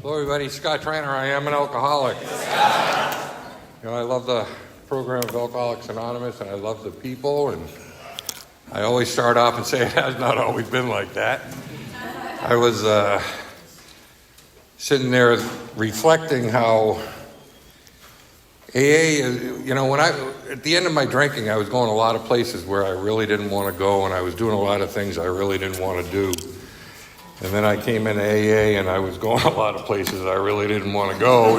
Hello, everybody. Scott Trainer. I am an alcoholic. I love the program of Alcoholics Anonymous, and I love the people. And I always start off and say it has not always been like that. I was sitting there reflecting how AA is, when at the end of my drinking, I was going a lot of places where I really didn't want to go, and I was doing a lot of things I really didn't want to do. And then I came into AA, and I was going a lot of places I really didn't want to go,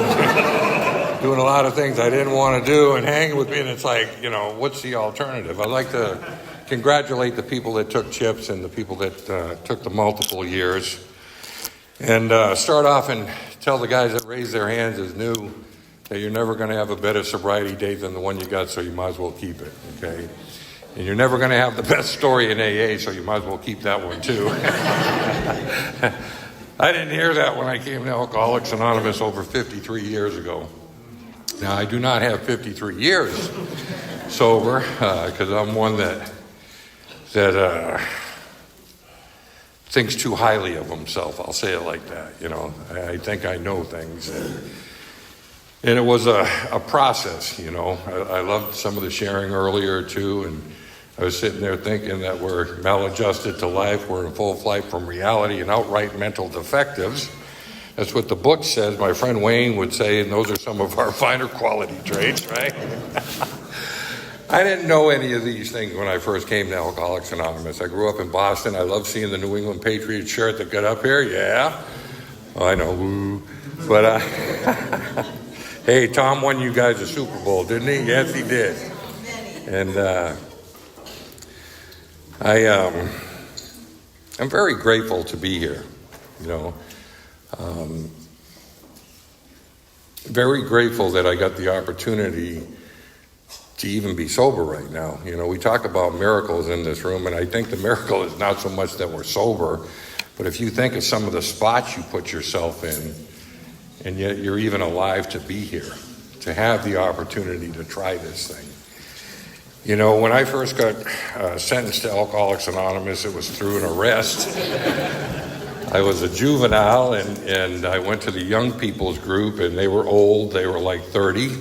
doing a lot of things I didn't want to do, and hanging with me, and it's like, what's the alternative? I'd like to congratulate the people that took chips and the people that took the multiple years, and start off and tell the guys that raised their hands as new that you're never going to have a better sobriety date than the one you got, so you might as well keep it, okay? And you're never going to have the best story in AA, so you might as well keep that one too. I didn't hear that when I came to Alcoholics Anonymous over 53 years ago. Now, I do not have 53 years sober, because I'm one that thinks too highly of himself. I'll say it like that. I think I know things. And it was a process, I loved some of the sharing earlier too, and I was sitting there thinking that we're maladjusted to life, we're in full flight from reality and outright mental defectives. That's what the book says. My friend Wayne would say, and those are some of our finer quality traits, right? I didn't know any of these things when I first came to Alcoholics Anonymous. I grew up in Boston. I loved seeing the New England Patriots shirt that got up here. Yeah, I know. Woo. But hey, Tom won you guys a Super Bowl, didn't he? Yes, he did. And I'm very grateful to be here. Very grateful that I got the opportunity to even be sober right now. We talk about miracles in this room, and I think the miracle is not so much that we're sober, but if you think of some of the spots you put yourself in, and yet you're even alive to be here, to have the opportunity to try this thing. When I first got sentenced to Alcoholics Anonymous, it was through an arrest. I was a juvenile, and I went to the young people's group, and they were old. They were like 30.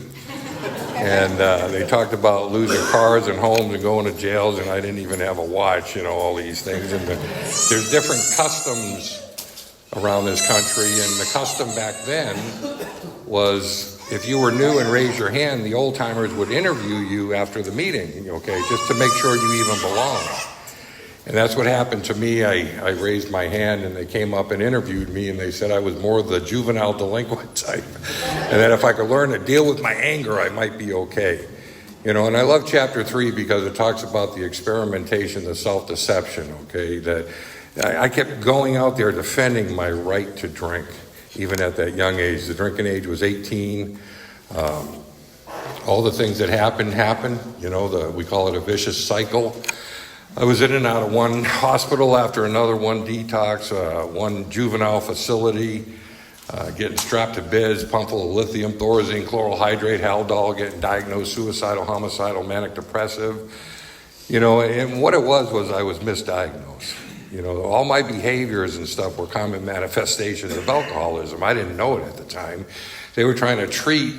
And they talked about losing cars and homes and going to jails, and I didn't even have a watch, all these things. And there's different customs around this country, and the custom back then was if you were new and raised your hand, the old-timers would interview you after the meeting, okay, just to make sure you even belonged. And that's what happened to me. I raised my hand, and they came up and interviewed me, and they said I was more the juvenile delinquent type, and that if I could learn to deal with my anger, I might be okay. And I love chapter 3 because it talks about the experimentation, the self-deception, okay, that I kept going out there defending my right to drink, even at that young age. The drinking age was 18. All the things that happened. We call it a vicious cycle. I was in and out of one hospital after another, one detox, one juvenile facility, getting strapped to beds, pumped full of lithium, thorazine, chloral hydrate, Haldol, getting diagnosed suicidal, homicidal, manic depressive. And what it was I was misdiagnosed. All my behaviors and stuff were common manifestations of alcoholism. I didn't know it at the time. They were trying to treat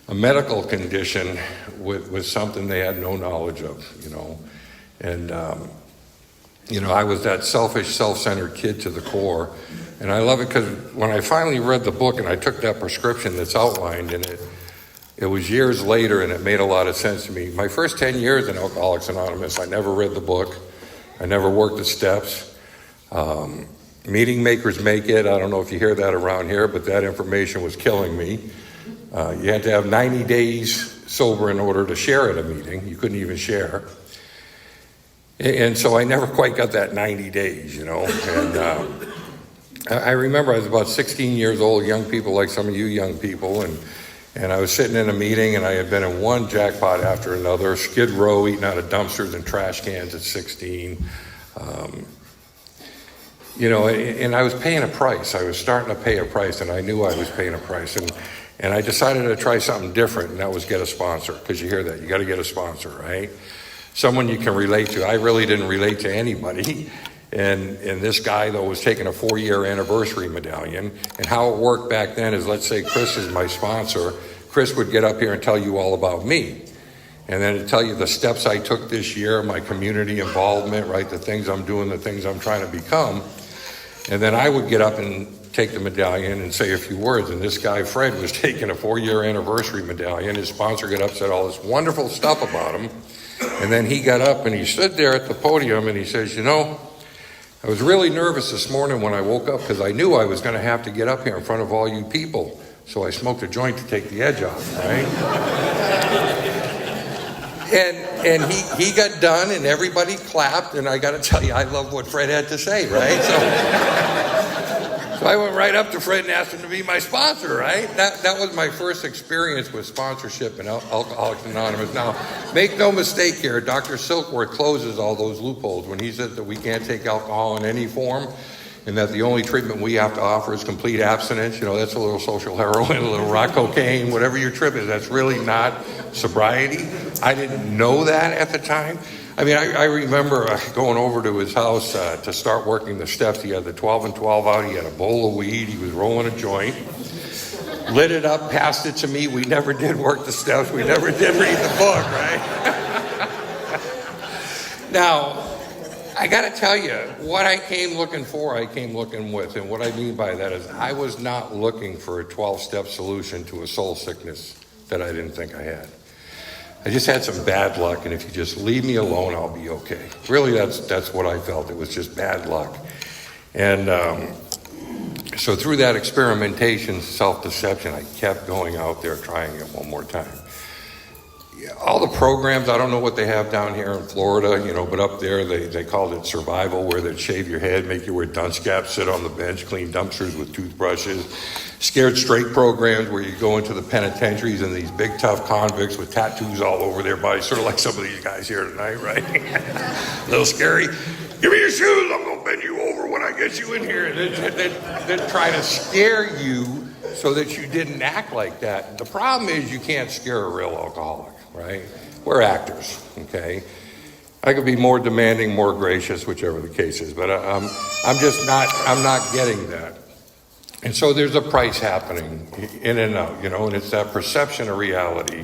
a medical condition with something they had no knowledge of, And, I was that selfish, self-centered kid to the core. And I love it because when I finally read the book and I took that prescription that's outlined in it, it was years later and it made a lot of sense to me. My first 10 years in Alcoholics Anonymous, I never read the book. I never worked the steps. Meeting makers make it. I don't know if you hear that around here, but that information was killing me. You had to have 90 days sober in order to share at a meeting. You couldn't even share. And so I never quite got that 90 days, And I remember I was about 16 years old, young people like some of you young people, and I was sitting in a meeting, and I had been in one jackpot after another, Skid Row, eating out of dumpsters and trash cans at 16. And I was paying a price. I was starting to pay a price, and I knew I was paying a price. And I decided to try something different, and that was get a sponsor, because you hear that. You got to get a sponsor, right? Someone you can relate to. I really didn't relate to anybody. And this guy, though, was taking a 4-year anniversary medallion. And how it worked back then is, let's say Chris is my sponsor. Chris would get up here and tell you all about me. And then to tell you the steps I took this year, my community involvement, right, the things I'm doing, the things I'm trying to become. And then I would get up and take the medallion and say a few words. And this guy, Fred, was taking a 4-year anniversary medallion. His sponsor got up, said all this wonderful stuff about him. And then he got up and he stood there at the podium and he says, you know, I was really nervous this morning when I woke up because I knew I was going to have to get up here in front of all you people. So I smoked a joint to take the edge off, right? And he got done and everybody clapped, and I got to tell you, I love what Fred had to say, right? So I went right up to Fred and asked him to be my sponsor, right? That was my first experience with sponsorship and Alcoholics Anonymous. Now, make no mistake here, Dr. Silkworth closes all those loopholes when he says that we can't take alcohol in any form, and that the only treatment we have to offer is complete abstinence. You know, that's a little social heroin, a little rock cocaine, whatever your trip is. That's really not sobriety. I didn't know that at the time. I mean, I remember going over to his house to start working the steps. He had the 12 and 12 out. He had a bowl of weed. He was rolling a joint. Lit it up, passed it to me. We never did work the steps. We never did read the book, right? Now, I got to tell you, what I came looking for, I came looking with. And what I mean by that is I was not looking for a 12-step solution to a soul sickness that I didn't think I had. I just had some bad luck, and if you just leave me alone, I'll be okay. Really, that's what I felt. It was just bad luck. And so through that experimentation, self-deception, I kept going out there trying it one more time. All the programs, I don't know what they have down here in Florida, you know, but up there they called it survival, where they'd shave your head, make you wear dunce caps, sit on the bench, clean dumpsters with toothbrushes. Scared straight programs where you go into the penitentiaries and these big tough convicts with tattoos all over their bodies, sort of like some of these guys here tonight, right? A little scary. Give me your shoes, I'm going to bend you over when I get you in here. They'd try to scare you so that you didn't act like that. The problem is you can't scare a real alcoholic, right? We're actors, okay? I could be more demanding, more gracious, whichever the case is, but I'm not getting that. And so there's a price happening in and out, you know, and it's that perception of reality.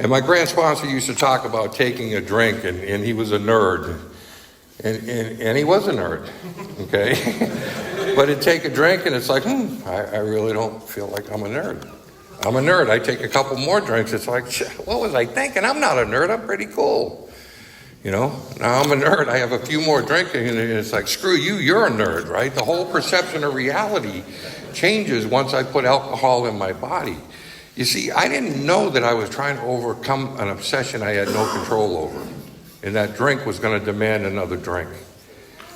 And my grand sponsor used to talk about taking a drink, and he was a nerd. And he was a nerd, okay? But he'd take a drink, and it's like, I really don't feel like I'm a nerd. I'm a nerd. I take a couple more drinks. It's like, shit, what was I thinking? I'm not a nerd. I'm pretty cool. You know, now I'm a nerd. I have a few more drinks, and it's like, screw you, you're a nerd, right? The whole perception of reality changes once I put alcohol in my body. You see, I didn't know that I was trying to overcome an obsession I had no control over. And that drink was going to demand another drink.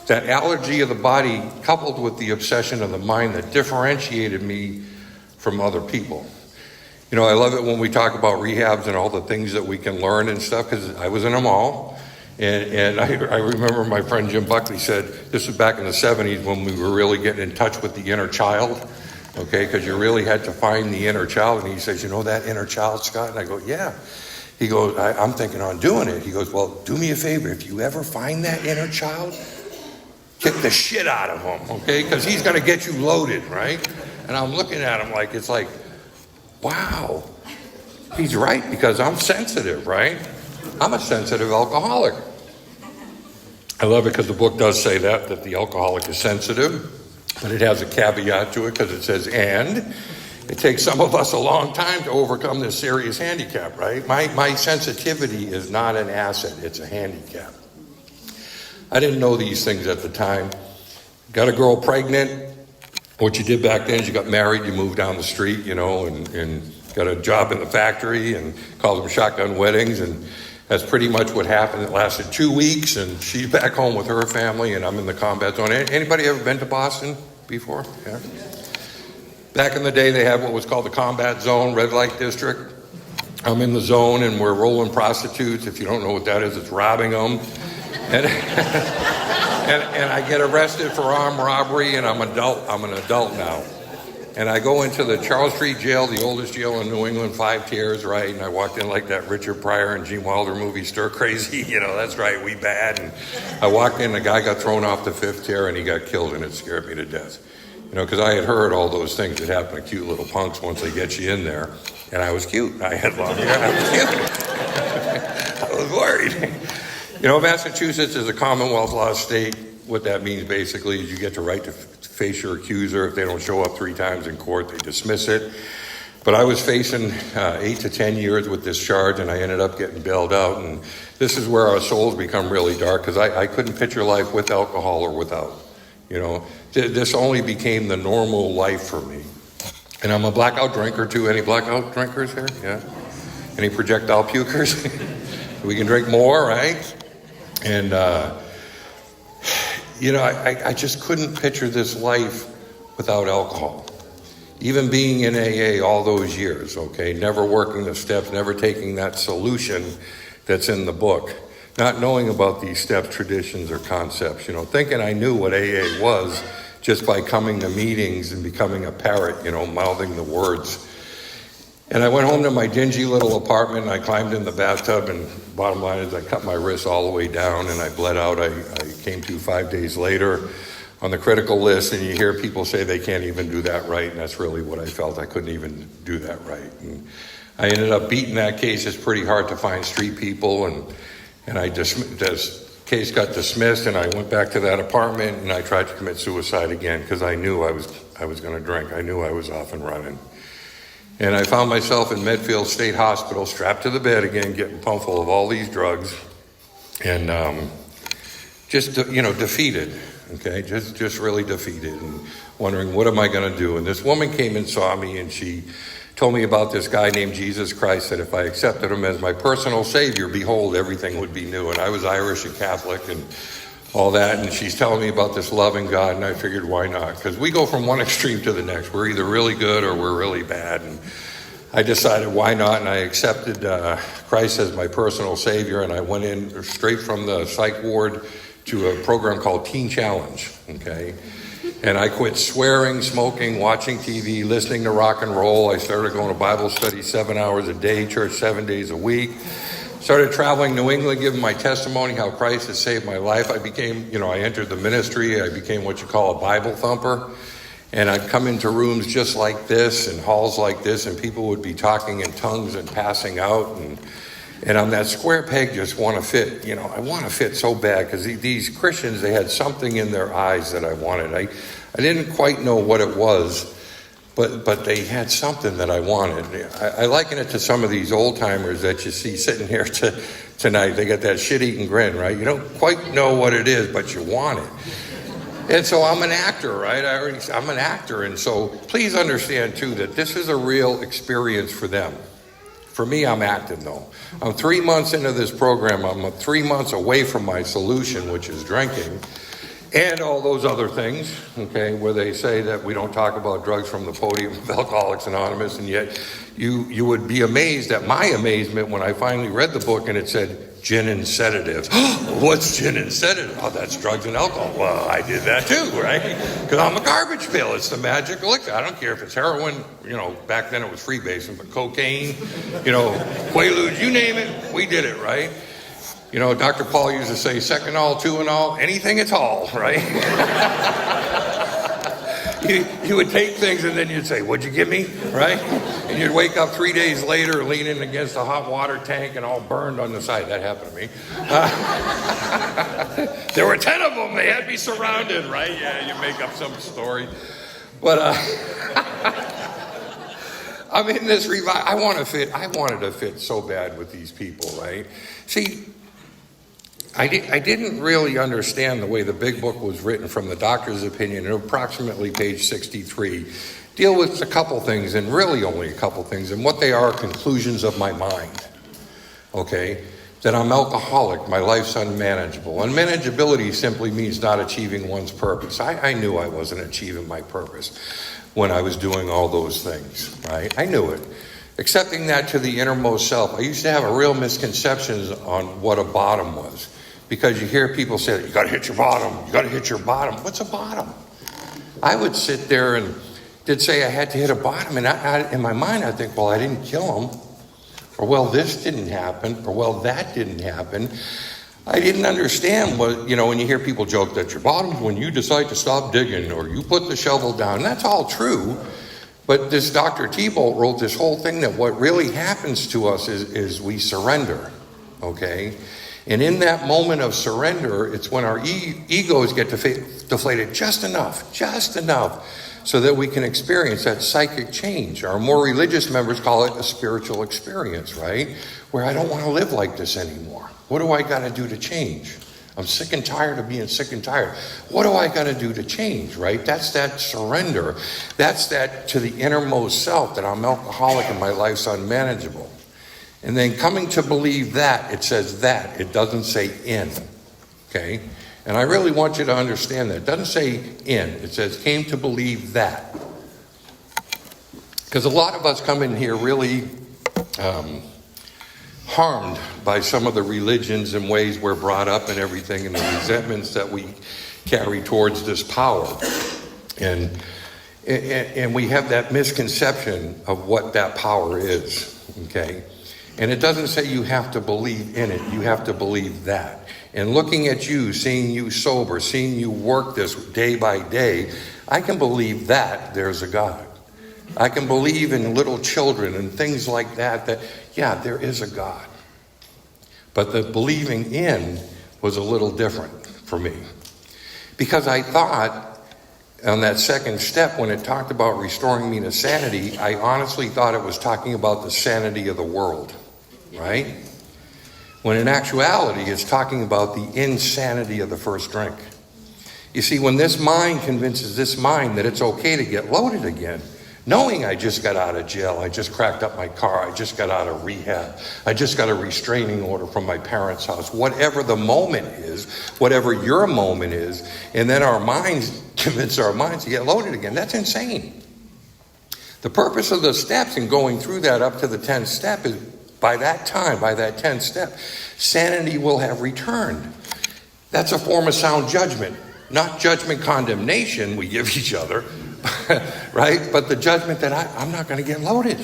That allergy of the body coupled with the obsession of the mind that differentiated me from other people. You know, I love it when we talk about rehabs and all the things that we can learn and stuff, because I was in them all. And I remember my friend Jim Buckley said, this was back in the 70s when we were really getting in touch with the inner child, okay, because you really had to find the inner child. And he says, you know that inner child, Scott? And I go, yeah. He goes, I'm thinking on doing it. He goes, well, do me a favor. If you ever find that inner child, kick the shit out of him, okay? Because he's going to get you loaded, right? And I'm looking at him like, it's like, wow, he's right, because I'm sensitive, right? I'm a sensitive alcoholic. I love it because the book does say that the alcoholic is sensitive, but it has a caveat to it because it says, and it takes some of us a long time to overcome this serious handicap, right? My sensitivity is not an asset, it's a handicap. I didn't know these things at the time. Got a girl pregnant. What you did back then is you got married, you moved down the street, you know, and got a job in the factory and called them shotgun weddings, and that's pretty much what happened. It lasted 2 weeks, and she's back home with her family, and I'm in the combat zone. Anybody ever been to Boston before? Yeah. Back in the day, they had what was called the combat zone, red light district. I'm in the zone, and we're rolling prostitutes. If you don't know what that is, it's robbing them. And, and I get arrested for armed robbery, and I'm an adult now. And I go into the Charles Street jail, the oldest jail in New England, 5 tiers, right? And I walked in like that Richard Pryor and Gene Wilder movie, Stir Crazy. That's right, we bad. And I walked in, the guy got thrown off the 5th tier and he got killed, and it scared me to death. Because I had heard all those things that happen to cute little punks once they get you in there. And I was cute. I had long hair. I was cute. I was worried. Massachusetts is a Commonwealth law state. What that means basically is you get the right to face your accuser. If they don't show up 3 times in court, they dismiss it. But I was facing 8 to 10 years with this charge, and I ended up getting bailed out. And this is where our souls become really dark, because I couldn't picture life with alcohol or without. This only became the normal life for me. And I'm a blackout drinker too. Any blackout drinkers here? Yeah. Any projectile pukers? We can drink more, right? And I just couldn't picture this life without alcohol. Even being in AA all those years, okay, never working the steps, never taking that solution that's in the book, not knowing about these steps, traditions, or concepts, thinking I knew what AA was just by coming to meetings and becoming a parrot, mouthing the words. And I went home to my dingy little apartment, and I climbed in the bathtub, and bottom line is I cut my wrist all the way down, and I bled out. I came to 5 days later on the critical list, and you hear people say they can't even do that right, and that's really what I felt. I couldn't even do that right. And I ended up beating that case. It's pretty hard to find street people, and this case got dismissed, and I went back to that apartment, and I tried to commit suicide again because I knew I was going to drink. I knew I was off and running. And I found myself in Medfield State Hospital, strapped to the bed again, getting pumped full of all these drugs, and just defeated. Okay, just really defeated, and wondering what am I going to do. And this woman came and saw me, and she told me about this guy named Jesus Christ, that if I accepted him as my personal savior, behold, everything would be new. And I was Irish and Catholic and all that, and she's telling me about this loving God, and I figured, why not? Because we go from one extreme to the next. We're either really good or we're really bad. And I decided, why not? And I accepted Christ as my personal savior, and I went in straight from the psych ward to a program called Teen Challenge, okay? And I quit swearing, smoking, watching TV, listening to rock and roll. I started going to Bible study 7 hours a day, church 7 days a week. Started traveling New England, giving my testimony, how Christ has saved my life. I became, I entered the ministry. I became what you call a Bible thumper. And I'd come into rooms just like this and halls like this, and people would be talking in tongues and passing out. And I'm that square peg, just want to fit. I want to fit so bad, because these Christians, they had something in their eyes that I wanted. I didn't quite know what it was, but they had something that I wanted. I liken it to some of these old timers that you see sitting here tonight. They got that shit-eating grin, right? You don't quite know what it is, but you want it. And so I'm an actor, right? I'm an actor, and so please understand too that this is a real experience for them. For me, I'm acting though. I'm 3 months into this program. I'm 3 months away from my solution, which is drinking, and all those other things, okay, where they say that we don't talk about drugs from the podium of Alcoholics Anonymous, and yet you would be amazed at my amazement when I finally read the book and it said gin and sedatives. What's gin and sedative? Oh, that's drugs and alcohol. Well, I did that too, right? Because I'm a garbage pail. It's the magic elixir. I don't care if it's heroin, back then it was freebasing, but cocaine, Quaaludes, you name it, we did it, right? Dr. Paul used to say, second all, two and all, anything at all, right? you would take things and then you'd say, what'd you give me, right? And you'd wake up 3 days later leaning against a hot water tank and all burned on the side. That happened to me. There were 10 of them. They had me surrounded, right? Yeah, you make up some story. But I'm in this revival. I wanted to fit so bad with these people, right? See, I didn't really understand the way the big book was written from the doctor's opinion, approximately page 63. Deal with a couple things, and really only a couple things, and what they are conclusions of my mind, okay? That I'm alcoholic, my life's unmanageable. Unmanageability simply means not achieving one's purpose. I knew I wasn't achieving my purpose when I was doing all those things, right? I knew it. Accepting that to the innermost self. I used to have a real misconceptions on what a bottom was. Because you hear people say, you got to hit your bottom. You got to hit your bottom. What's a bottom? I would sit there and, did say I had to hit a bottom. And in my mind, I think, well, I didn't kill him. Or, well, this didn't happen. Or, well, that didn't happen. I didn't understand what, when you hear people joke that your bottom's when you decide to stop digging or you put the shovel down. That's all true. But this Dr. T-Bolt wrote this whole thing that what really happens to us is we surrender, okay? And in that moment of surrender, it's when our egos get deflated just enough, so that we can experience that psychic change. Our more religious members call it a spiritual experience, right? Where I don't want to live like this anymore. What do I got to do to change? I'm sick and tired of being sick and tired. What do I got to do to change, right? That's that surrender. That's that to the innermost self, that I'm alcoholic and my life's unmanageable. And then coming to believe that, it says that. It doesn't say in, okay? And I really want you to understand that. It doesn't say in. It says came to believe that. Because a lot of us come in here really harmed by some of the religions and ways we're brought up and everything, and the resentments that we carry towards this power. And we have that misconception of what that power is, okay? And it doesn't say you have to believe in it. You have to believe that. And looking at you, seeing you sober, seeing you work this day by day, I can believe that there's a God. I can believe in little children and things like that, yeah, there is a God. But the believing in was a little different for me. Because I thought on that second step, when it talked about restoring me to sanity, I honestly thought it was talking about the sanity of the world, right? When in actuality, it's talking about the insanity of the first drink. You see, when this mind convinces this mind that it's okay to get loaded again, knowing I just got out of jail, I just cracked up my car, I just got out of rehab, I just got a restraining order from my parents' house, whatever the moment is, whatever your moment is, and then our minds convince our minds to get loaded again, that's insane. The purpose of the steps and going through that up to the 10th step is by that time, by that 10th step, sanity will have returned. That's a form of sound judgment, not judgment condemnation we give each other, right? But the judgment that I'm not going to get loaded.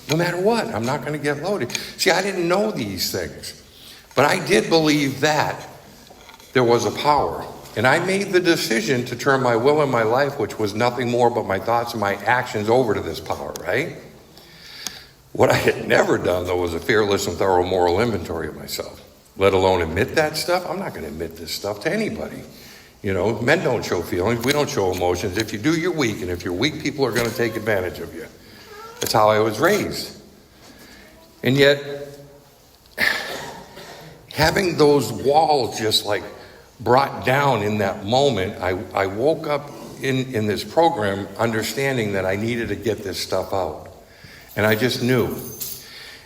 No matter what, I'm not going to get loaded. See, I didn't know these things. But I did believe that there was a power. And I made the decision to turn my will and my life, which was nothing more but my thoughts and my actions, over to this power, right? What I had never done, though, was a fearless and thorough moral inventory of myself, let alone admit that stuff. I'm not going to admit this stuff to anybody. Men don't show feelings. We don't show emotions. If you do, you're weak. And if you're weak, people are going to take advantage of you. That's how I was raised. And yet, having those walls just like brought down in that moment, I woke up in this program understanding that I needed to get this stuff out. And I just knew.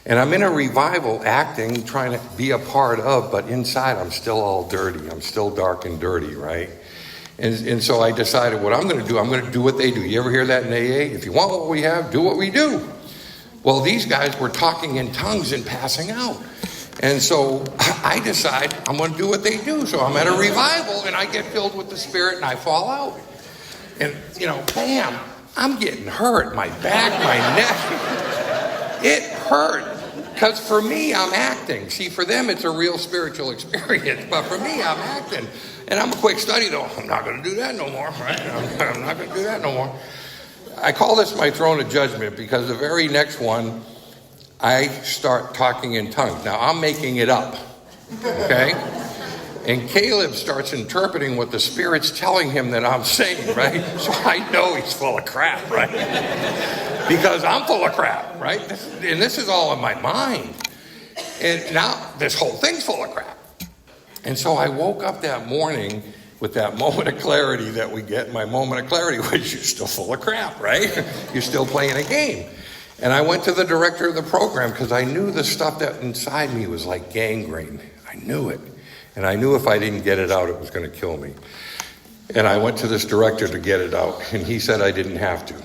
And I'm in a revival acting, trying to be a part of, but inside I'm still all dirty. I'm still dark and dirty, right? And so I decided what I'm going to do what they do. You ever hear that in AA? If you want what we have, do what we do. Well, these guys were talking in tongues and passing out. And so I decide I'm going to do what they do. So I'm at a revival and I get filled with the Spirit and I fall out. And, bam, I'm getting hurt. My back, my neck. It hurt. Because for me, I'm acting. See, for them, it's a real spiritual experience. But for me, I'm acting. And I'm a quick study, though. I'm not going to do that no more, right? I'm not going to do that no more. I call this my throne of judgment because the very next one, I start talking in tongues. Now, I'm making it up, okay? And Caleb starts interpreting what the Spirit's telling him that I'm saying, right? So I know he's full of crap, right? Because I'm full of crap, right? And this is all in my mind. And now this whole thing's full of crap. And so I woke up that morning with that moment of clarity that we get. My moment of clarity was, you're still full of crap, right? You're still playing a game. And I went to the director of the program because I knew the stuff that inside me was like gangrene. I knew it. And I knew if I didn't get it out, it was going to kill me. And I went to this director to get it out. And he said I didn't have to.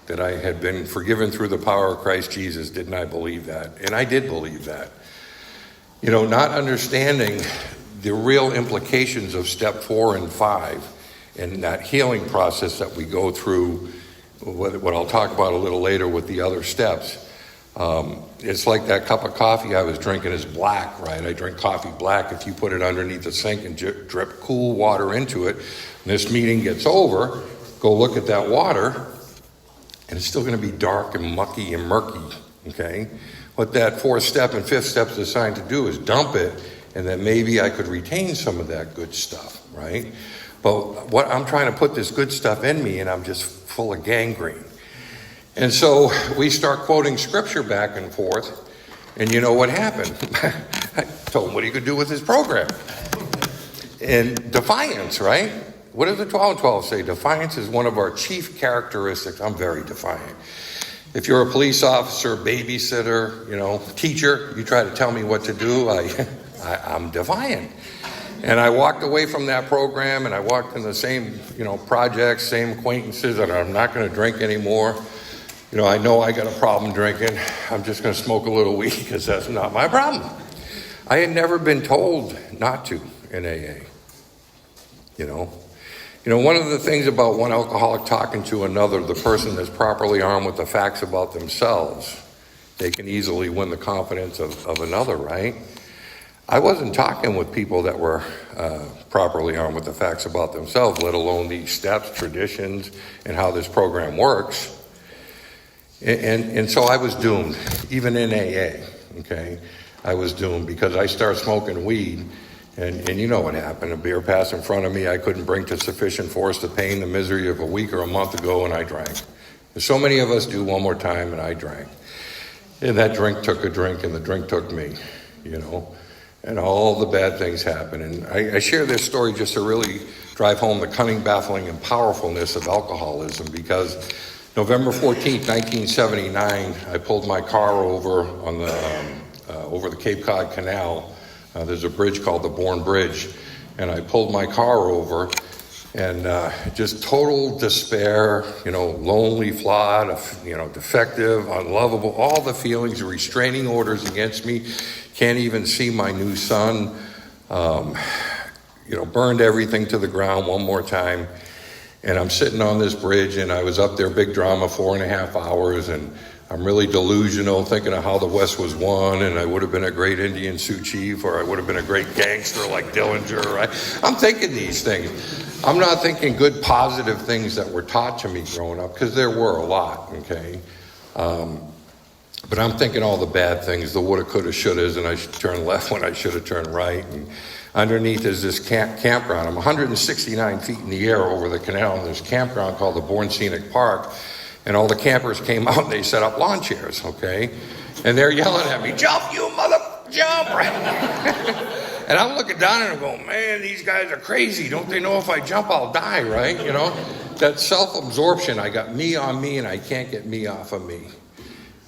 That I had been forgiven through the power of Christ Jesus. Didn't I believe that? And I did believe that. Not understanding the real implications of step 4 and 5 and that healing process that we go through what I'll talk about a little later with the other steps. It's like that cup of coffee I was drinking is black, right? I drink coffee black. If you put it underneath the sink and drip cool water into it, and this meeting gets over, go look at that water, and it's still going to be dark and mucky and murky, okay? What that fourth step and fifth step is designed to do is dump it, and then maybe I could retain some of that good stuff, right? But what I'm trying to put this good stuff in me, and I'm just full of gangrene. And so we start quoting scripture back and forth, and you know what happened? I told him what he could do with his program. And defiance, right? What does the 12 and 12 say? Defiance is one of our chief characteristics. I'm very defiant. If you're a police officer, babysitter, teacher, you try to tell me what to do, I'm defiant. And I walked away from that program, and I walked in the same, projects, same acquaintances, and I'm not going to drink anymore. I know I got a problem drinking. I'm just going to smoke a little weed because that's not my problem. I had never been told not to in AA. One of the things about one alcoholic talking to another, the person that's properly armed with the facts about themselves, they can easily win the confidence of another, right? I wasn't talking with people that were properly armed with the facts about themselves, let alone these steps, traditions, and how this program works. And so I was doomed, even in AA, okay? I was doomed because I started smoking weed, and you know what happened. A beer passed in front of me I couldn't bring to sufficient force the pain, the misery of a week or a month ago, and I drank. And so many of us do one more time, and I drank. And that drink took a drink, and the drink took me, and all the bad things happened. And I share this story just to really drive home the cunning, baffling, and powerfulness of alcoholism, because November 14th, 1979, I pulled my car over on over the Cape Cod Canal. There's a bridge called the Bourne Bridge, and I pulled my car over, and just total despair, lonely, flawed, defective, unlovable, all the feelings, restraining orders against me. Can't even see my new son. Burned everything to the ground one more time. And I'm sitting on this bridge, and I was up there, big drama, 4.5 hours, and I'm really delusional, thinking of how the West was won, and I would have been a great Indian Sioux chief, or I would have been a great gangster like Dillinger, right? I'm thinking these things. I'm not thinking good, positive things that were taught to me growing up, because there were a lot, okay? But I'm thinking all the bad things, the woulda, coulda, shouldas, and I should turn left when I should have turned right. And underneath is this campground. I'm 169 feet in the air over the canal, and there's a campground called the Bourne Scenic Park. And all the campers came out, and they set up lawn chairs, okay? And they're yelling at me, "Jump, you mother, jump!" And I'm looking down, and I'm going, man, these guys are crazy. Don't they know if I jump, I'll die, right? That self-absorption, I got me on me, and I can't get me off of me.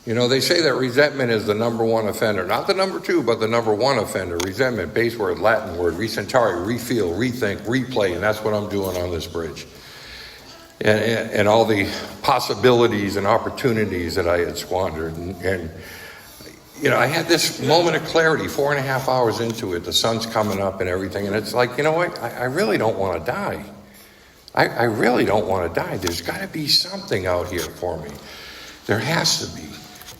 They say that resentment is the number one offender. Not the number two, but the number one offender. Resentment, base word, Latin word, resentare, refeel, rethink, replay, and that's what I'm doing on this bridge. And all the possibilities and opportunities that I had squandered. And I had this moment of clarity, 4.5 hours into it, the sun's coming up and everything, and it's like, what? I really don't want to die. I really don't want to die. There's got to be something out here for me. There has to be.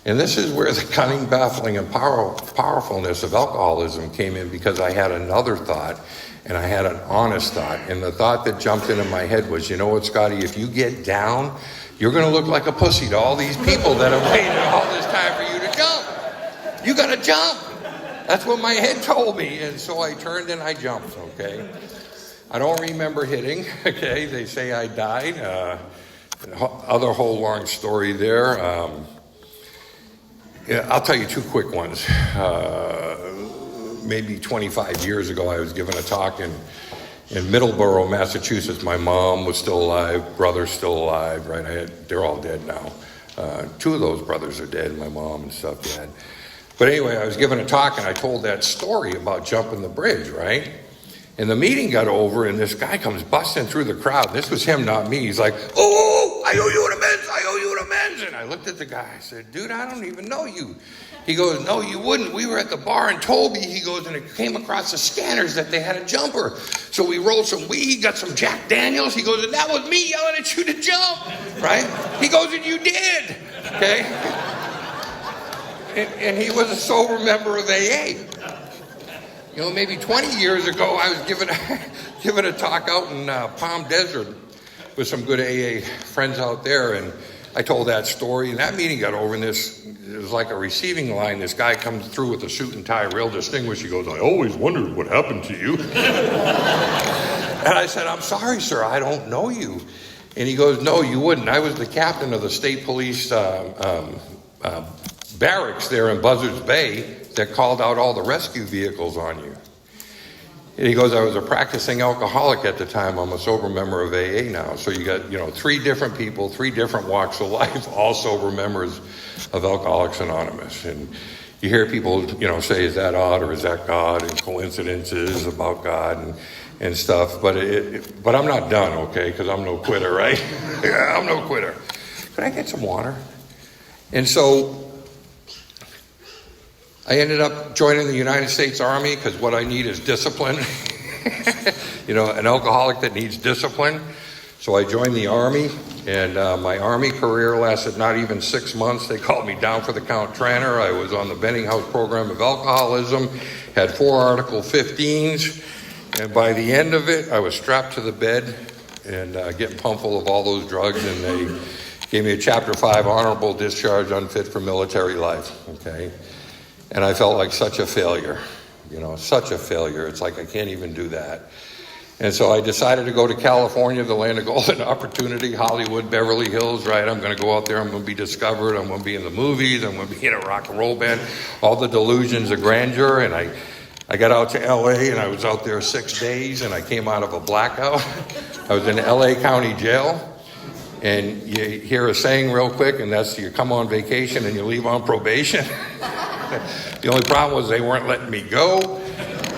And this is where the cunning, baffling, and powerfulness of alcoholism came in, because I had another thought, and I had an honest thought. And the thought that jumped into my head was, you know what, Scotty, if you get down, you're going to look like a pussy to all these people that have waited all this time for you to jump. You got to jump. That's what my head told me. And so I turned and I jumped, okay? I don't remember hitting, okay? They say I died. Other whole long story there. I'll tell you two quick ones. Maybe 25 years ago, I was giving a talk in Middleborough, Massachusetts. My mom was still alive, brother's still alive, right? They're all dead now. Two of those brothers are dead, my mom and stuff, dad. But anyway, I was giving a talk, and I told that story about jumping the bridge, right? And the meeting got over, and this guy comes busting through the crowd. This was him, not me. He's like, "Oh, I owe you an amends. I owe you an amends." it? I looked at the guy. I said, dude, I don't even know you. He goes, no, you wouldn't. We were at the bar in Toby. He goes, and it came across the scanners that they had a jumper. So we rolled some weed, got some Jack Daniels. He goes, and that was me yelling at you to jump, right? He goes, and you did, okay? And he was a sober member of AA. You know, maybe 20 years ago, I was giving a talk out in Palm Desert with some good AA friends out there, and I told that story, and that meeting got over, and it was like a receiving line. This guy comes through with a suit and tie, real distinguished. He goes, I always wondered what happened to you. And I said, I'm sorry, sir, I don't know you. And he goes, no, you wouldn't. I was the captain of the state police barracks there in Buzzards Bay that called out all the rescue vehicles on you. And he goes, I was a practicing alcoholic at the time. I'm a sober member of AA now. So you got, 3 different people, 3 different walks of life, all sober members of Alcoholics Anonymous. And you hear people, say, is that odd or is that God, and coincidences about God and stuff. But I'm not done, okay, because I'm no quitter, right? Yeah, I'm no quitter. Can I get some water? And so I ended up joining the United States Army because what I need is discipline. An alcoholic that needs discipline. So I joined the Army, and my Army career lasted not even 6 months. They called me down for the count trainer. I was on the Benninghouse program of alcoholism, had 4 Article 15s, and by the end of it, I was strapped to the bed and getting pumped full of all those drugs, and they gave me a Chapter 5 honorable discharge, unfit for military life, okay? And I felt like such a failure, such a failure. It's like I can't even do that. And so I decided to go to California, the land of golden opportunity, Hollywood, Beverly Hills, right? I'm going to go out there. I'm going to be discovered. I'm going to be in the movies. I'm going to be in a rock and roll band. All the delusions of grandeur. And I got out to L.A. and I was out there 6 days, and I came out of a blackout. I was in L.A. County Jail. And you hear a saying real quick, and that's you come on vacation and you leave on probation. The only problem was they weren't letting me go.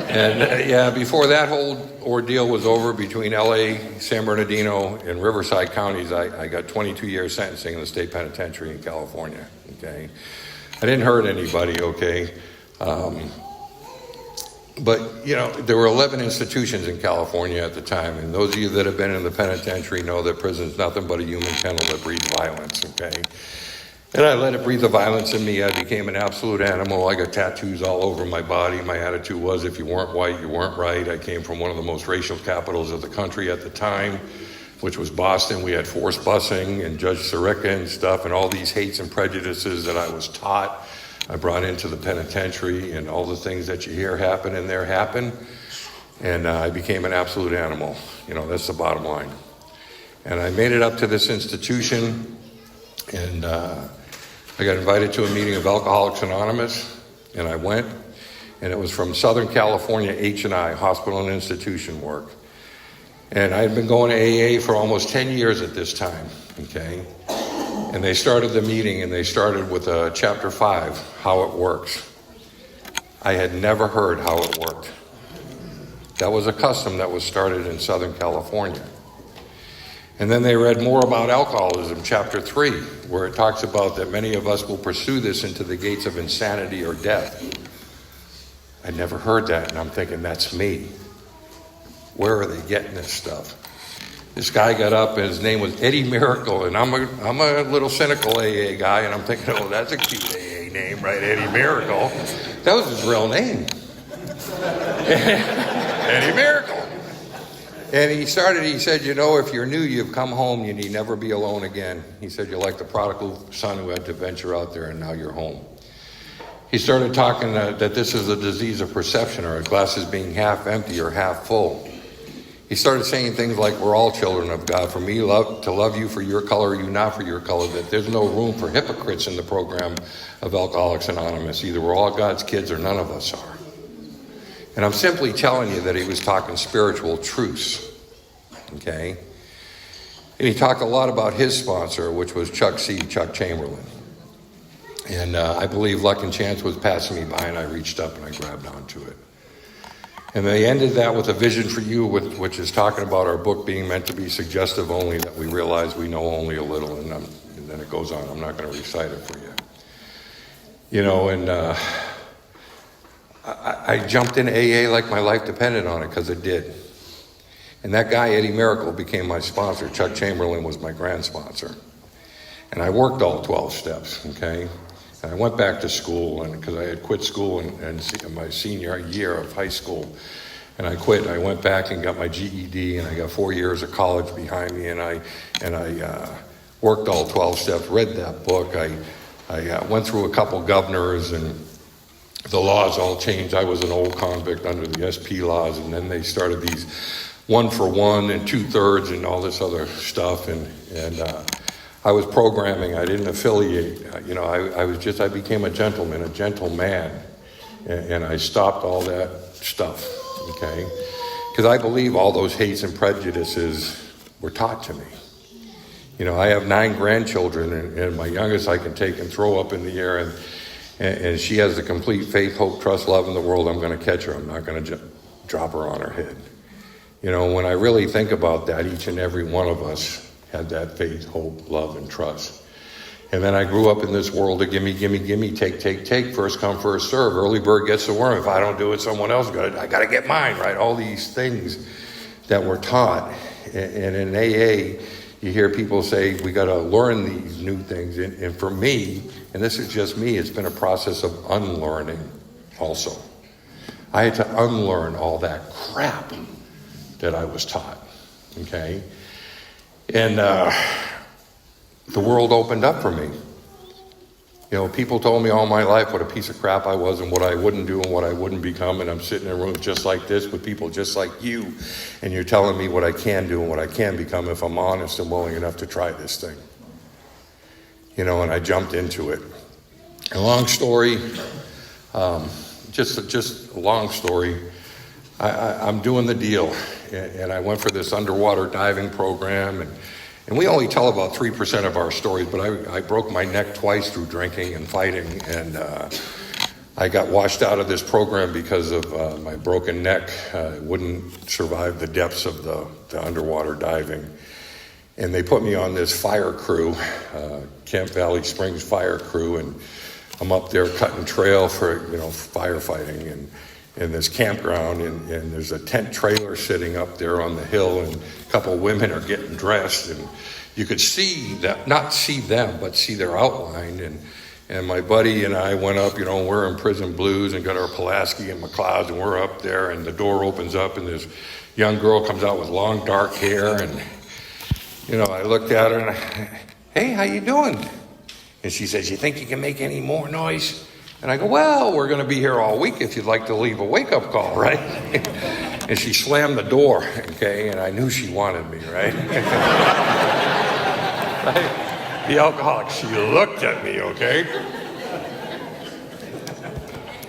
And before that whole ordeal was over between L.A., San Bernardino, and Riverside counties, I got 22-year sentencing in the state penitentiary in California, okay? I didn't hurt anybody, okay? But, there were 11 institutions in California at the time, and those of you that have been in the penitentiary know that prison's nothing but a human kennel that breeds violence, okay? And I let it breathe the violence in me. I became an absolute animal. I got tattoos all over my body. My attitude was, if you weren't white, you weren't right. I came from one of the most racial capitals of the country at the time, which was Boston. We had forced busing and Judge Sirica and stuff, and all these hates and prejudices that I was taught, I brought into the penitentiary, and all the things that you hear happen in there happen. And I became an absolute animal. That's the bottom line. And I made it up to this institution, and I got invited to a meeting of Alcoholics Anonymous, and I went, and it was from Southern California H&I, hospital and institution work. And I had been going to AA for almost 10 years at this time, okay? And they started the meeting, and they started with Chapter 5, how it works. I had never heard how it worked. That was a custom that was started in Southern California. And then they read more about alcoholism, Chapter 3, where it talks about that many of us will pursue this into the gates of insanity or death. I'd never heard that, and I'm thinking, that's me. Where are they getting this stuff? This guy got up, and his name was Eddie Miracle, and I'm a little cynical AA guy, and I'm thinking, oh, that's a cute AA name, right, Eddie Miracle. That was his real name. Eddie Miracle. And he said, if you're new, you've come home, you need never be alone again. He said, you're like the prodigal son who had to venture out there, and now you're home. He started talking that this is a disease of perception, or a glass is being half empty or half full. He started saying things like, we're all children of God. For me, to love you for your color, you not for your color. That there's no room for hypocrites in the program of Alcoholics Anonymous. Either we're all God's kids or none of us are. And I'm simply telling you that he was talking spiritual truths, okay? And he talked a lot about his sponsor, which was Chuck Chamberlain. And I believe luck and chance was passing me by, and I reached up and I grabbed onto it. And they ended that with a vision for you, which is talking about our book being meant to be suggestive only, that we realize we know only a little. And and then it goes on. I'm not going to recite it for you. You know, and I jumped in AA like my life depended on it, because it did. And that guy, Eddie Miracle, became my sponsor. Chuck Chamberlain was my grand sponsor. And I worked all 12 steps, okay? And I went back to school, and because I had quit school in my senior year of high school. And I quit, and I went back and got my GED, and I got 4 years of college behind me, and I worked all 12 steps, read that book. I went through a couple governors, and the laws all changed. I was an old convict under the SP laws, and then they started these 1 for 1 and 2/3 and all this other stuff, and I was programming. I didn't affiliate. You know, I became a gentleman, a gentleman, and I stopped all that stuff, okay? Because I believe all those hates and prejudices were taught to me. You know, I have 9 grandchildren, and my youngest I can take and throw up in the air, and she has the complete faith, hope, trust, love in the world. I'm going to catch her. I'm not going to drop her on her head. You know, when I really think about that, each and every one of us had that faith, hope, love, and trust. And then I grew up in this world of gimme, gimme, gimme, take, first come, first serve. Early bird gets the worm. If I don't do it, someone else got it. I got to get mine, right? All these things that were taught. And in AA, you hear people say, we got to learn these new things. And for me, and this is just me, it's been a process of unlearning also. I had to unlearn all that crap that I was taught, okay? And the world opened up for me. You know, people told me all my life what a piece of crap I was and what I wouldn't do and what I wouldn't become, and I'm sitting in a room just like this with people just like you, and you're telling me what I can do and what I can become if I'm honest and willing enough to try this thing. You know, and I jumped into it. A long story, just a long story. I'm doing the deal, and I went for this underwater diving program, and we only tell about 3% of our stories, but I broke my neck twice through drinking and fighting, and I got washed out of this program because of my broken neck. I wouldn't survive the depths of the underwater diving. And they put me on this fire crew, Camp Valley Springs fire crew, and I'm up there cutting trail for, firefighting, and in this campground, and there's a tent trailer sitting up there on the hill, and a couple of women are getting dressed, and you could see that, not see them, but see their outline, and my buddy and I went up, we're in prison blues and got our Pulaski and McLeods, and we're up there, and the door opens up, and this young girl comes out with long dark hair, and I looked at her, and hey, how you doing? And she says, you think you can make any more noise? And I go, well, we're going to be here all week if you'd like to leave a wake-up call, right? And she slammed the door, okay? And I knew she wanted me, right? Right? The alcoholic, she looked at me, okay?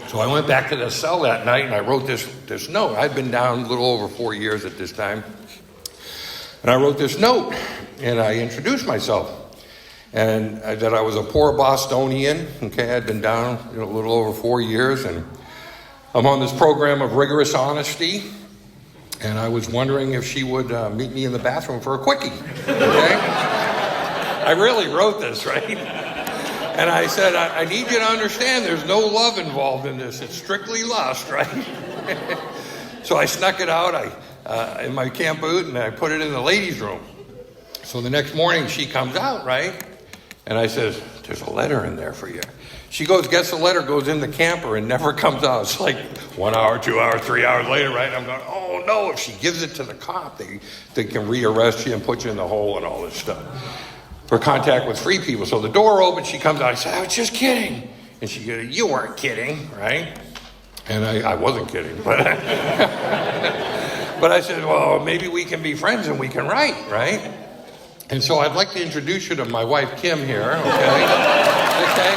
So I went back to the cell that night, and I wrote this note. I'd been down a little over 4 years at this time. And I wrote this note, and I introduced myself. And that I was a poor Bostonian, okay? I'd been down a little over 4 years, and I'm on this program of rigorous honesty, and I was wondering if she would meet me in the bathroom for a quickie, okay? I really wrote this, right? And I said, I need you to understand there's no love involved in this. It's strictly lust, right? So I snuck it out in my camp boot, and I put it in the ladies' room. So the next morning she comes out, right? And I says, there's a letter in there for you. She goes, gets the letter, goes in the camper, and never comes out. It's like 1 hour, 2 hours, 3 hours later, right? I'm going, oh no, if she gives it to the cop, they can rearrest you and put you in the hole and all this stuff. For contact with free people. So the door opens, she comes out, I said, I was just kidding. And she goes, you weren't kidding, right? And I wasn't kidding, but but I said, well, maybe we can be friends and we can write, right? And so I'd like to introduce you to my wife, Kim, here, okay? Okay?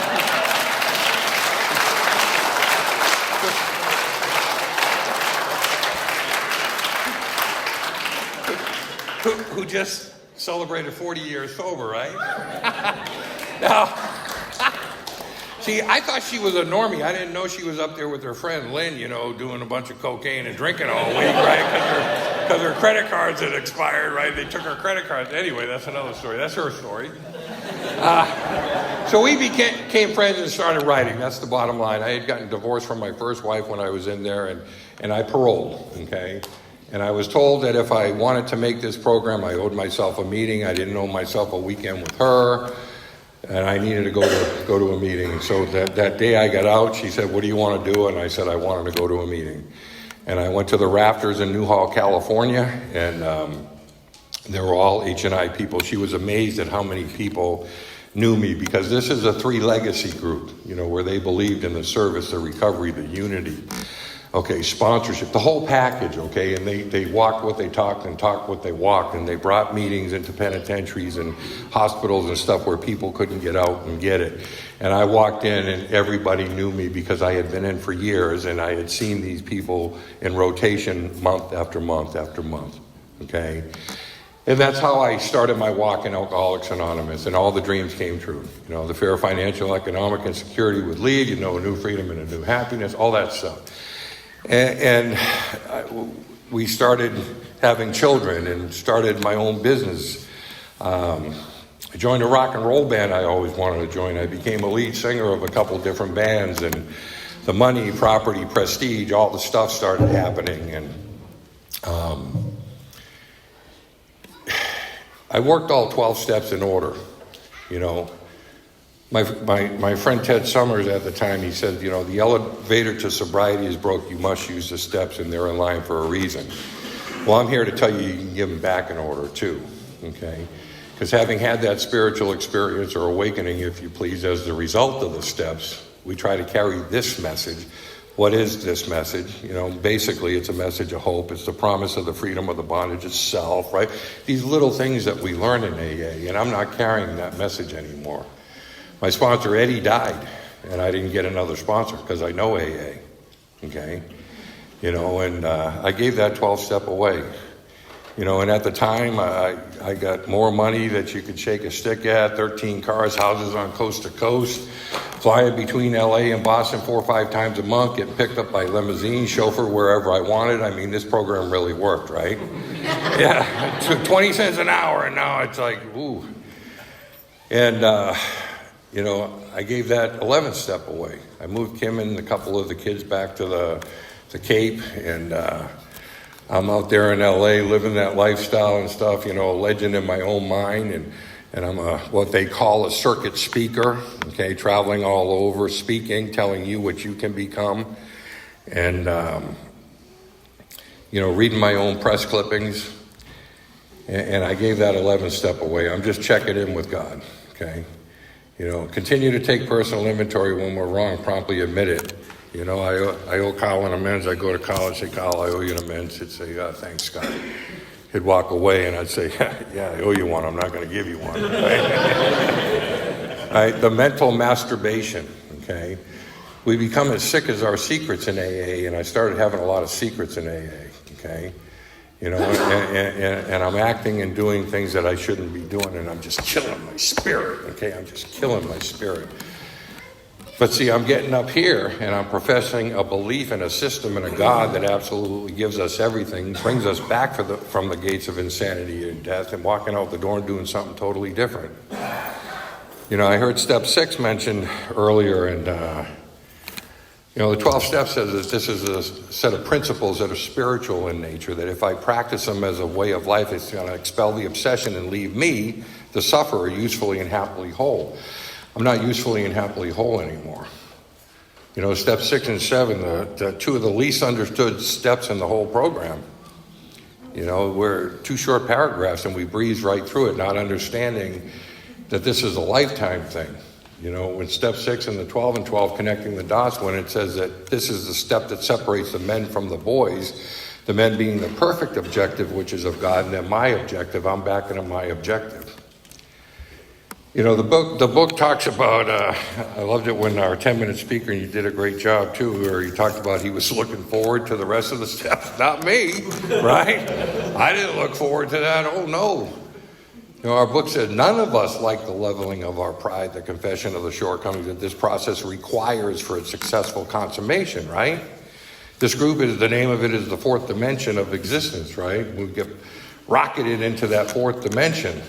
Who just celebrated 40 years sober, right? Now, see, I thought she was a normie. I didn't know she was up there with her friend Lynn, doing a bunch of cocaine and drinking all week, right? Because her credit cards had expired, right? They took her credit cards. Anyway, that's another story. That's her story. So we became friends and started writing. That's the bottom line. I had gotten divorced from my first wife when I was in there, and I paroled, okay? And I was told that if I wanted to make this program, I owed myself a meeting. I didn't owe myself a weekend with her, and I needed to go to a meeting. So that day I got out, she said, "What do you want to do?" And I said, "I wanted to go to a meeting." And I went to the Rafters in Newhall, California, and they were all H&I people. She was amazed at how many people knew me, because this is a 3 legacy group, where they believed in the service, the recovery, the unity, okay, sponsorship, the whole package, okay, and they walked what they talked and talked what they walked, and they brought meetings into penitentiaries and hospitals and stuff where people couldn't get out and get it. And I walked in and everybody knew me because I had been in for years, and I had seen these people in rotation month after month after month, okay? And that's how I started my walk in Alcoholics Anonymous, and all the dreams came true. The fair financial, economic, and security would lead, a new freedom and a new happiness, all that stuff. And we started having children and started my own business. I joined a rock and roll band I always wanted to join. I became a lead singer of a couple different bands, and the money, property, prestige, all the stuff started happening. And I worked all 12 steps in order, My friend Ted Summers at the time, he said, the elevator to sobriety is broke. You must use the steps, and they're in line for a reason. Well, I'm here to tell you can give them back in order too, okay? Because having had that spiritual experience, or awakening, if you please, as the result of the steps, we try to carry this message. What is this message? Basically it's a message of hope. It's the promise of the freedom of the bondage itself, right? These little things that we learn in AA, and I'm not carrying that message anymore. My sponsor, Eddie, died, and I didn't get another sponsor because I know AA, okay? And I gave that 12-step away. And at the time, I got more money that you could shake a stick at, 13 cars, houses on coast to coast, flying between LA and Boston 4 or 5 times a month, getting picked up by limousine, chauffeur wherever I wanted. I mean, this program really worked, right? Yeah, it took 20 cents an hour, and now it's like, ooh. And, I gave that 11th step away. I moved Kim and a couple of the kids back to the Cape, and I'm out there in LA living that lifestyle and stuff, a legend in my own mind, and I'm what they call a circuit speaker, okay, traveling all over, speaking, telling you what you can become, and, reading my own press clippings, and I gave that 11th step away. I'm just checking in with God, okay? Continue to take personal inventory when we're wrong, promptly admit it. I owe Kyle an amends. I go to college, say, Kyle, I owe you an amends. He'd say, thanks, Scott. He'd walk away, and I'd say, yeah, I owe you one. I'm not going to give you one. Right? Right? The mental masturbation, okay? We become as sick as our secrets in AA, and I started having a lot of secrets in AA, okay? And I'm acting and doing things that I shouldn't be doing, and I'm just killing my spirit, okay? I'm just killing my spirit. But see, I'm getting up here, and I'm professing a belief in a system and a God that absolutely gives us everything, brings us back from the gates of insanity and death, and walking out the door and doing something totally different. I heard step 6 mentioned earlier, and the 12 steps says that this is a set of principles that are spiritual in nature, that if I practice them as a way of life, it's going to expel the obsession and leave me, the sufferer, usefully and happily whole. I'm not usefully and happily whole anymore. Step 6 and 7, the 2 of the least understood steps in the whole program. We're 2 short paragraphs and we breeze right through it, not understanding that this is a lifetime thing. When step 6 and the 12 and 12 connecting the dots, when it says that this is the step that separates the men from the boys, the men being the perfect objective, which is of God, and then my objective, I'm backing up my objective. The book talks about, I loved it when our 10-minute speaker, and you did a great job too, where he talked about he was looking forward to the rest of the steps. Not me, right? I didn't look forward to that. Oh, no. Our book said none of us like the leveling of our pride, the confession of the shortcomings that this process requires for its successful consummation, right? This group the name of it is the 4th dimension of existence, right? We get rocketed into that 4th dimension.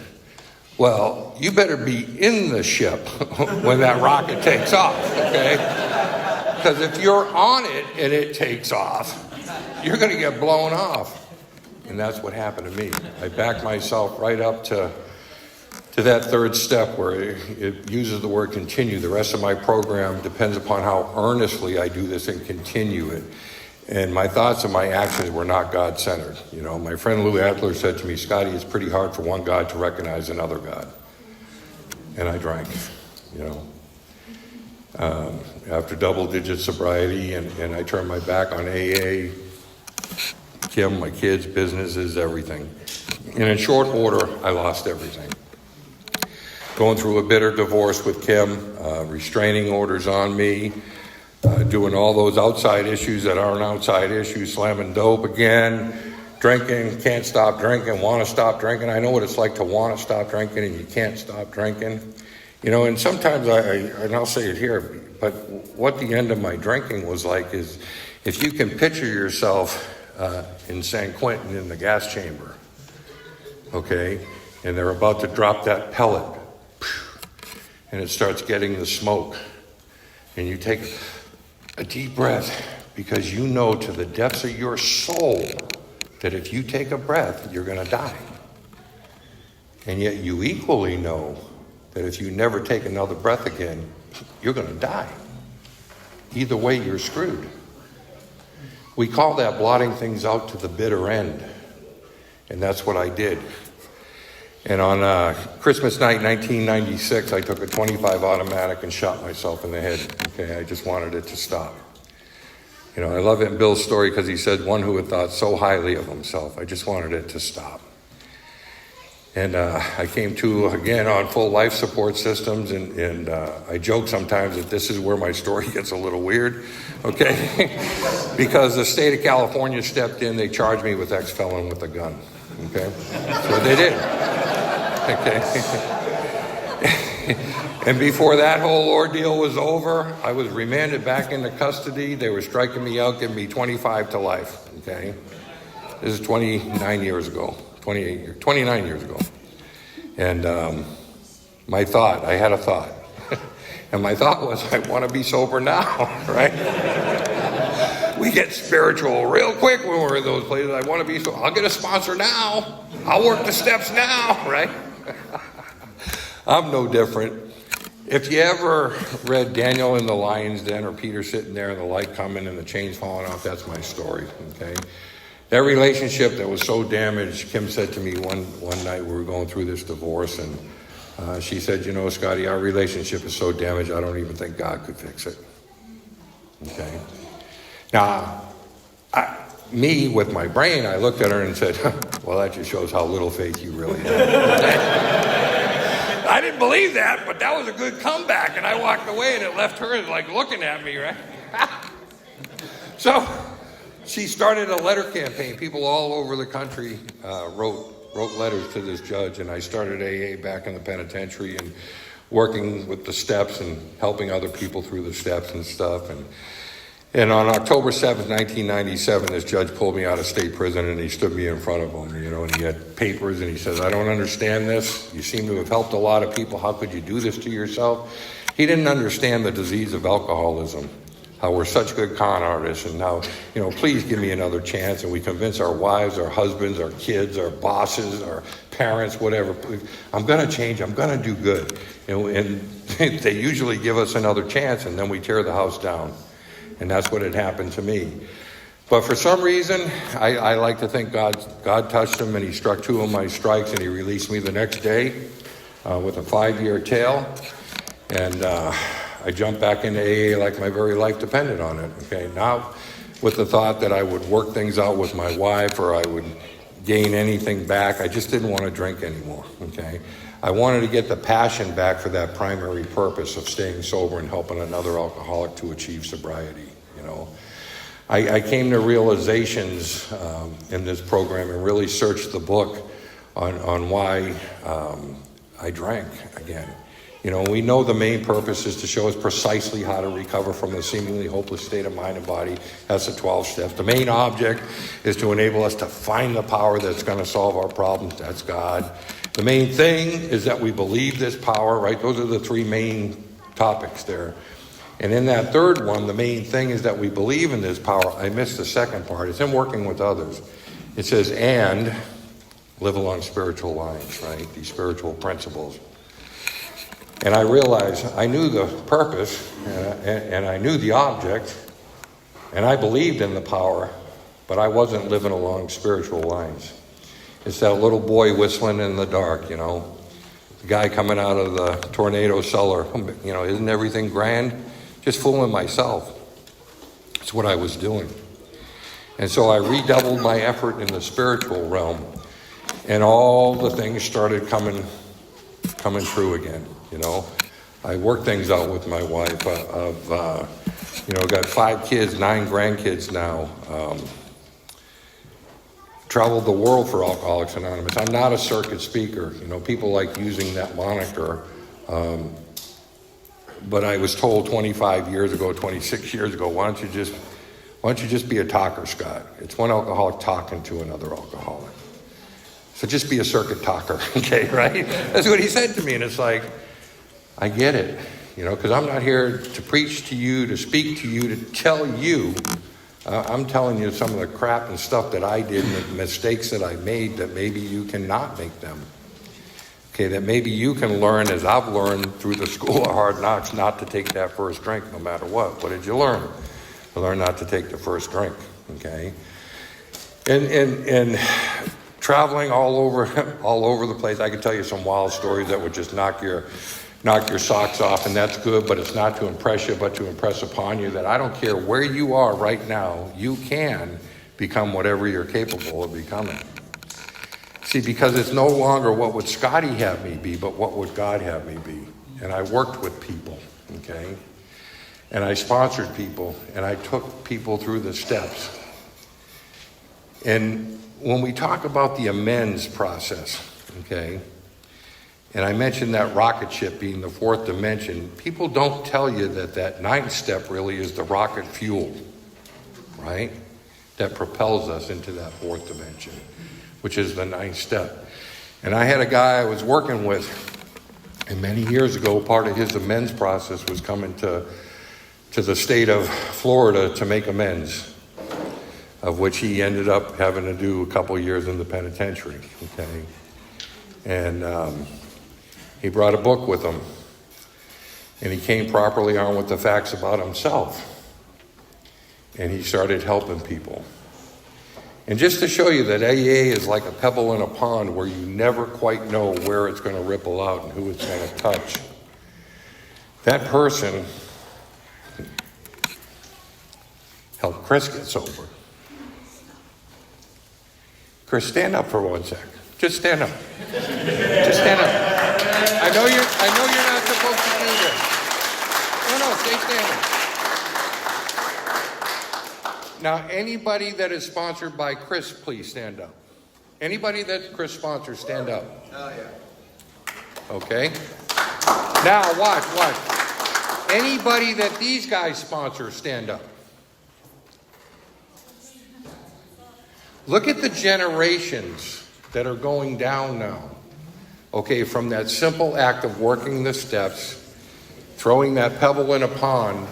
Well, you better be in the ship when that rocket takes off, okay? Because if you're on it and it takes off, you're going to get blown off. And that's what happened to me. I backed myself right up to that third step where it uses the word continue. The rest of my program depends upon how earnestly I do this and continue it. And my thoughts and my actions were not God-centered. You know, my friend Lou Adler said to me, Scotty, it's pretty hard for one God to recognize another God. And I drank, you know. After double-digit sobriety, and I turned my back on AA, Kim, my kids, businesses, everything. And in short order, I lost everything. Going through a bitter divorce with Kim, restraining orders on me, doing all those outside issues that aren't outside issues, slamming dope again, drinking, can't stop drinking, want to stop drinking. I know what it's like to want to stop drinking and you can't stop drinking. You know, and sometimes and I'll say it here, but what the end of my drinking was like is if you can picture yourself in San Quentin in the gas chamber, okay, and they're about to drop that pellet, and it starts getting the smoke, and you take a deep breath because you know to the depths of your soul that if you take a breath, you're going to die. And yet you equally know that if you never take another breath again, you're going to die. Either way, you're screwed. We call that blotting things out to the bitter end. And that's what I did. And on Christmas night, 1996, I took a .25 automatic and shot myself in the head. Okay, I just wanted it to stop. You know, I love it in Bill's story because he said one who had thought so highly of himself. I just wanted it to stop. And I came to, again, on full life support systems, and I joke sometimes that this is where my story gets a little weird, okay? Because the state of California stepped in, they charged me with ex-felon with a gun, okay? So they did, okay? And before that whole ordeal was over, I was remanded back into custody. They were striking me out, giving me 25 to life, okay? This is 29 years ago. 29 years ago. And I had a thought. And my thought was, I want to be sober now, right? We get spiritual real quick when we're in those places. I want to be so, I'll get a sponsor now. I'll work the steps now, right? I'm no different. If you ever read Daniel in the Lion's Den or Peter sitting there and the light coming and the chains falling off, that's my story, okay? That relationship that was so damaged, Kim said to me one night we were going through this divorce, and she said, you know, Scotty, our relationship is so damaged, I don't even think God could fix it. Okay? Now, me, with my brain, I looked at her and said, well, that just shows how little faith you really have. I didn't believe that, but that was a good comeback, and I walked away, and it left her like looking at me, right? So she started a letter campaign. People all over the country wrote letters to this judge, and I started AA back in the penitentiary and working with the steps and helping other people through the steps and stuff. And on October 7th, 1997, this judge pulled me out of state prison, and he stood me in front of him, you know, and he had papers, and he says, I don't understand this. You seem to have helped a lot of people. How could you do this to yourself? He didn't understand the disease of alcoholism. How we're such good con artists, and how, you know, please give me another chance. And we convince our wives, our husbands, our kids, our bosses, our parents, whatever. I'm going to change. I'm going to do good. And they usually give us another chance, and then we tear the house down. And that's what had happened to me. But for some reason, I like to think God touched him, and he struck 2 of my strikes, and he released me the next day with a 5-year tail. And I jumped back into AA like my very life depended on it, okay? Now, with the thought that I would work things out with my wife or I would gain anything back, I just didn't want to drink anymore, okay? I wanted to get the passion back for that primary purpose of staying sober and helping another alcoholic to achieve sobriety, you know? I came to realizations in this program and really searched the book on why I drank again. You know, we know the main purpose is to show us precisely how to recover from a seemingly hopeless state of mind and body. That's the 12 steps. The main object is to enable us to find the power that's going to solve our problems. That's God. The main thing is that we believe this power, right? Those are the three main topics there. And in that third one, the main thing is that we believe in this power. I missed the second part. It's in working with others. It says, and live along spiritual lines, right? These spiritual principles. And I realized I knew the purpose, and I knew the object, and I believed in the power, but I wasn't living along spiritual lines. It's that little boy whistling in the dark, you know. The guy coming out of the tornado cellar, you know, isn't everything grand? Just fooling myself. That's what I was doing. And so I redoubled my effort in the spiritual realm, and all the things started coming true again, you know. I worked things out with my wife. Got 5 kids, 9 grandkids now. Traveled the world for Alcoholics Anonymous. I'm not a circuit speaker. You know, people like using that moniker. But I was told 26 years ago, why don't you just be a talker, Scott? It's one alcoholic talking to another alcoholic. So just be a circuit talker, okay, right? That's what he said to me, and it's like, I get it, you know, because I'm not here to preach to you, to speak to you, to tell you. I'm telling you some of the crap and stuff that I did and the mistakes that I made that maybe you cannot make them. Okay, that maybe you can learn, as I've learned through the school of hard knocks, not to take that first drink no matter what. What did you learn? You learn not to take the first drink, okay? And traveling all over the place, I could tell you some wild stories that would just knock your socks off, and that's good, but it's not to impress you, but to impress upon you that I don't care where you are right now, you can become whatever you're capable of becoming. See, because it's no longer what would Scotty have me be, but what would God have me be. And I worked with people, okay? And I sponsored people, and I took people through the steps. And when we talk about the amends process, okay, and I mentioned that rocket ship being the 4th dimension, people don't tell you that 9th step really is the rocket fuel, right? That propels us into that 4th dimension, which is the 9th step. And I had a guy I was working with, and many years ago, part of his amends process was coming to the state of Florida to make amends, of which he ended up having to do a couple years in the penitentiary, okay? And he brought a book with him, and he came properly on with the facts about himself, and he started helping people. And just to show you that AA is like a pebble in a pond where you never quite know where it's going to ripple out and who it's going to touch. That person helped Chris get sober. Chris, stand up for 1 sec. Just stand up. Just stand up. I know you're not supposed to do this. No, stay standing. Now, anybody that is sponsored by Chris, please stand up. Anybody that Chris sponsors, stand up. Oh, yeah. Okay. Now, watch. Anybody that these guys sponsor, stand up. Look at the generations that are going down now. Okay, from that simple act of working the steps, throwing that pebble in a pond,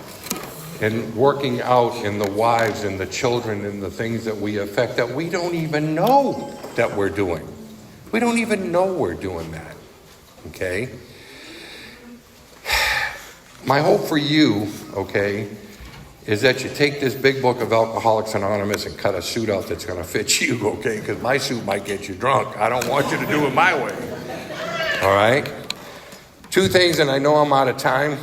and working out in the wives and the children and the things that we affect that we don't even know that we're doing. We don't even know we're doing that. Okay? My hope for you, okay, is that you take this big book of Alcoholics Anonymous and cut a suit out that's going to fit you, okay? Because my suit might get you drunk. I don't want you to do it my way. All right? 2 things, and I know I'm out of time,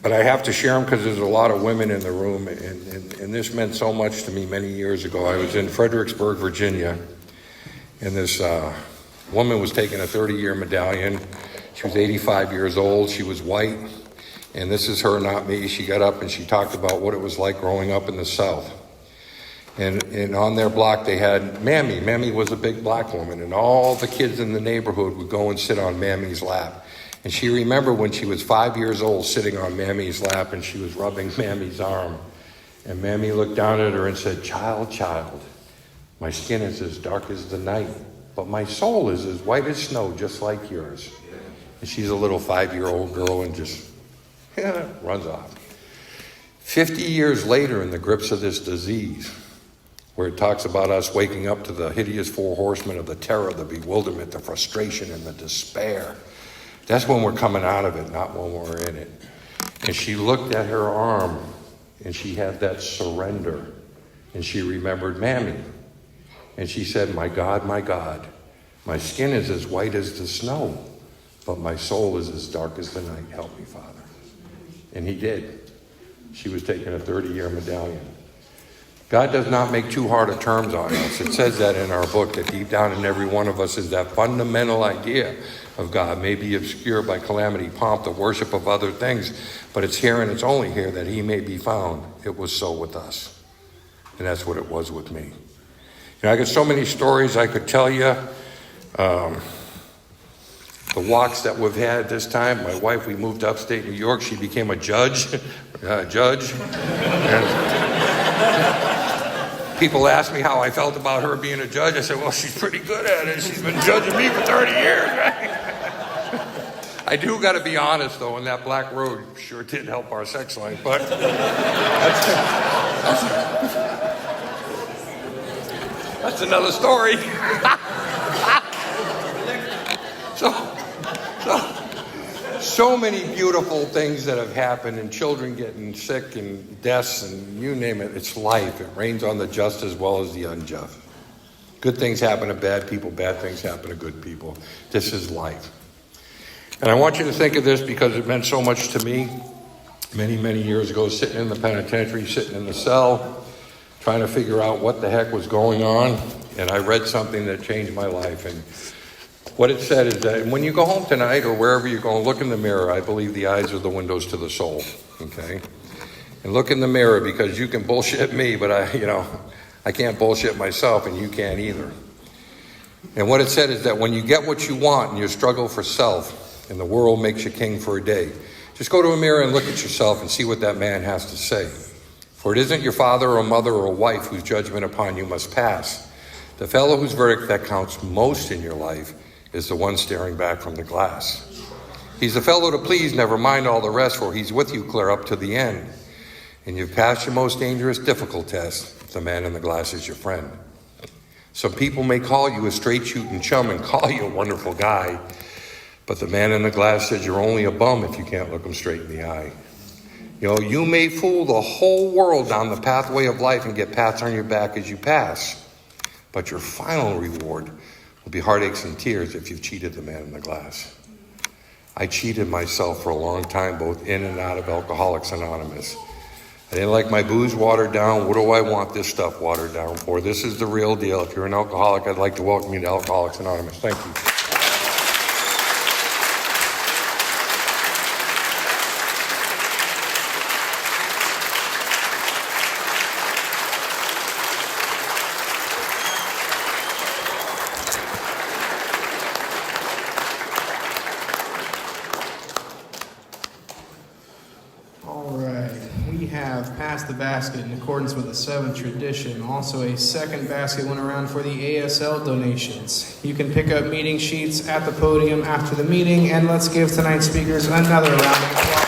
but I have to share them because there's a lot of women in the room, and this meant so much to me many years ago. I was in Fredericksburg, Virginia, and this woman was taking a 30-year medallion. She was 85 years old. She was white. And this is her, not me. She got up and she talked about what it was like growing up in the South. And on their block they had Mammy. Mammy was a big black woman, and all the kids in the neighborhood would go and sit on Mammy's lap. And she remembered when she was 5 years old sitting on Mammy's lap, and she was rubbing Mammy's arm. And Mammy looked down at her and said, child, my skin is as dark as the night. but my soul is as white as snow, just like yours. And she's a little 5-year-old girl and just runs off. 50 years later, in the grips of this disease, where it talks about us waking up to the hideous 4 horsemen of the terror, the bewilderment, the frustration, and the despair. That's when we're coming out of it, not when we're in it. And she looked at her arm, and she had that surrender. And she remembered Mammy. And she said, my God, my skin is as white as the snow, but my soul is as dark as the night. Help me, Father. And he did. She was taking a 30-year medallion. God does not make too hard of terms on us. It says that in our book, that deep down in every one of us is that fundamental idea of God, may be obscured by calamity, pomp, the worship of other things, but it's here and it's only here that he may be found. It was so with us. And that's what it was with me. I got so many stories I could tell you. The walks that we've had this time, my wife, we moved to upstate New York. She became a judge. And people asked me how I felt about her being a judge. I said, well, she's pretty good at it. She's been judging me for 30 years, right? I do got to be honest, though, and that black road sure did help our sex life, but that's another story. So many beautiful things that have happened, and children getting sick and deaths and you name it. It's life. It rains on the just as well as the unjust. Good things happen to bad people. Bad things happen to good people. This is life. And I want you to think of this because it meant so much to me many, many years ago, sitting in the penitentiary, sitting in the cell, trying to figure out what the heck was going on. And I read something that changed my life. And what it said is that when you go home tonight or wherever you're going, look in the mirror. I believe the eyes are the windows to the soul, okay? And look in the mirror, because you can bullshit me, but I can't bullshit myself, and you can't either. And what it said is that when you get what you want and you struggle for self and the world makes you king for a day, just go to a mirror and look at yourself and see what that man has to say. For it isn't your father or mother or wife whose judgment upon you must pass. The fellow whose verdict that counts most in your life is the one staring back from the glass. He's the fellow to please, never mind all the rest, for he's with you clear up to the end. And you've passed your most dangerous, difficult test. The man in the glass is your friend. Some people may call you a straight shooting chum and call you a wonderful guy, but the man in the glass says you're only a bum if you can't look him straight in the eye. You may fool the whole world down the pathway of life and get pats on your back as you pass, but your final reward will be heartaches and tears if you've cheated the man in the glass. I cheated myself for a long time, both in and out of Alcoholics Anonymous. I didn't like my booze watered down. What do I want this stuff watered down for? This is the real deal. If you're an alcoholic, I'd like to welcome you to Alcoholics Anonymous. Thank you. The basket in accordance with the 7th tradition. Also, a second basket went around for the ASL donations. You can pick up meeting sheets at the podium after the meeting, and let's give tonight's speakers another round of applause.